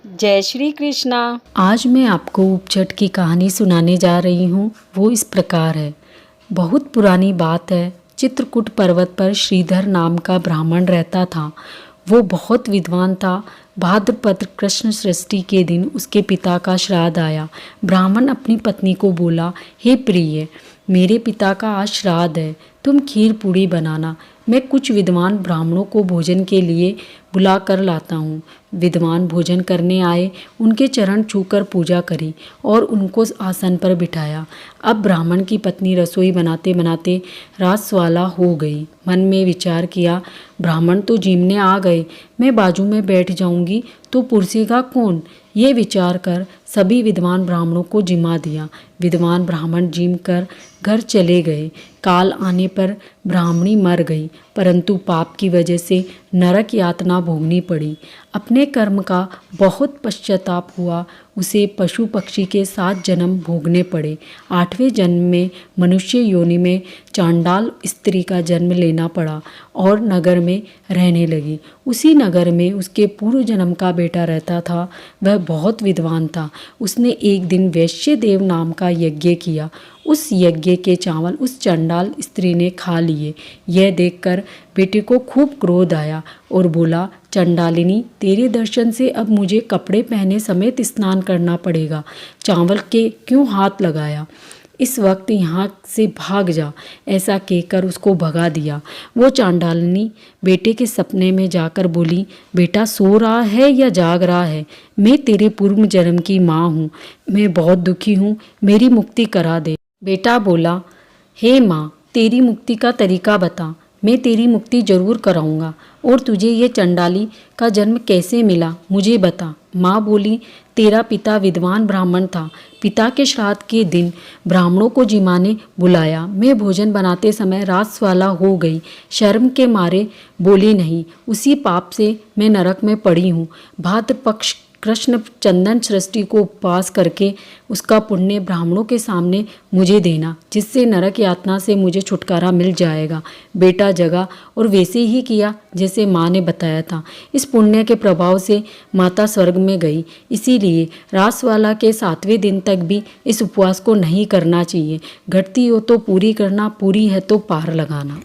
जय श्री कृष्णा। आज मैं आपको उपचट की कहानी सुनाने जा रही हूँ। वो इस प्रकार है। बहुत पुरानी बात है। चित्रकूट पर्वत पर श्रीधर नाम का ब्राह्मण रहता था। वो बहुत विद्वान था। भाद्रपद कृष्ण षष्ठी के दिन उसके पिता का श्राद्ध आया। ब्राह्मण अपनी पत्नी को बोला, हे प्रिय, मेरे पिता का आज श्राद्ध है, तुम खीर पूड़ी बनाना। मैं कुछ विद्वान ब्राह्मणों को भोजन के लिए बुला कर लाता हूँ। विद्वान भोजन करने आए, उनके चरण छूकर पूजा करी और उनको आसन पर बिठाया। अब ब्राह्मण की पत्नी रसोई बनाते बनाते रात स्वाला हो गई। मन में विचार किया, ब्राह्मण तो जीमने आ गए, मैं बाजू में बैठ जाऊंगी तो पुरसेगा कौन। ये विचार कर सभी विद्वान ब्राह्मणों को जिमा दिया। विद्वान ब्राह्मण जिम कर घर चले गए। काल आने पर ब्राह्मणी मर गई, परंतु पाप की वजह से नरक यातना भोगनी पड़ी। अपने कर्म का बहुत पश्चाताप हुआ। उसे पशु पक्षी के 7 जन्म भोगने पड़े। 8वें जन्म में मनुष्य योनि में चांडाल स्त्री का जन्म लेना पड़ा और नगर में रहने लगी। उसी नगर में उसके पूर्व जन्म का बेटा रहता था। वह बहुत विद्वान था। उसने एक दिन वैश्य देव नाम का यज्ञ किया। उस यज्ञ के चावल उस चंडाल स्त्री ने खा लिए। यह देखकर बेटे को खूब क्रोध आया और बोला, चंडालिनी, तेरे दर्शन से अब मुझे कपड़े पहने समेत स्नान करना पड़ेगा। चावल के क्यों हाथ लगाया? इस वक्त यहाँ से भाग जा। ऐसा कहकर उसको भगा दिया। वो चांडालिनी बेटे के सपने में जाकर बोली, बेटा सो रहा है या जाग रहा है? मैं तेरे पूर्व जन्म की माँ हूँ। मैं बहुत दुखी हूँ, मेरी मुक्ति करा दे। बेटा बोला, हे माँ, तेरी मुक्ति का तरीका बता। मैं तेरी मुक्ति जरूर कराऊंगा। और तुझे ये चंडाली का जन्म कैसे मिला, मुझे बता। माँ बोली, तेरा पिता विद्वान ब्राह्मण था। पिता के श्राद्ध के दिन ब्राह्मणों को जिमाने बुलाया। मैं भोजन बनाते समय रात स्वाला हो गई। शर्म के मारे बोली नहीं। उसी पाप से मैं नरक में पड़ी हूँ। भाद्र पक्ष कृष्ण चंदन सृष्टि को उपवास करके उसका पुण्य ब्राह्मणों के सामने मुझे देना, जिससे नरक यातना से मुझे छुटकारा मिल जाएगा। बेटा जगा और वैसे ही किया जैसे माँ ने बताया था। इस पुण्य के प्रभाव से माता स्वर्ग में गई। इसीलिए रासवाला के 7वें दिन तक भी इस उपवास को नहीं करना चाहिए। घटती हो तो पूरी करना, पूरी है तो पार लगाना।